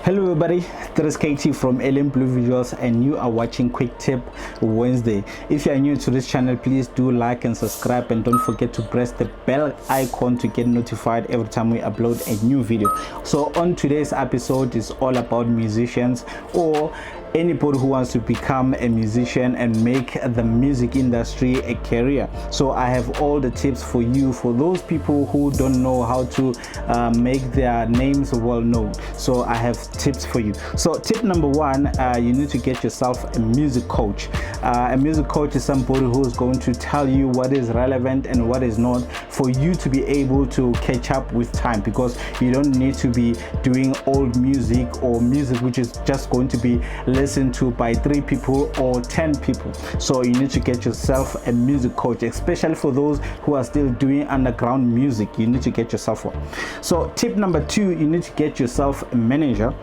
Hello everybody, this is KT from Alien Blue Visuals and you are watching Quick Tip Wednesday. If you are new to this channel, please do like and subscribe and don't forget to press the bell icon to get notified every time we upload a new video. So on today's episode is all about musicians or anybody who wants to become a musician and make the music industry a career. So I have all the tips for you, for those people who don't know how to make their names well known. So I have tips for you. So tip number one, you need to get yourself a music coach. A music coach is somebody who is going to tell you what is relevant and what is not, for you to be able to catch up with time, because you don't need to be doing old music or music which is just going to be listened to by 3 people or 10 people. So you need to get yourself a music coach, especially for those who are still doing underground music. You need to get yourself one. So tip number 2, you need to get yourself a manager.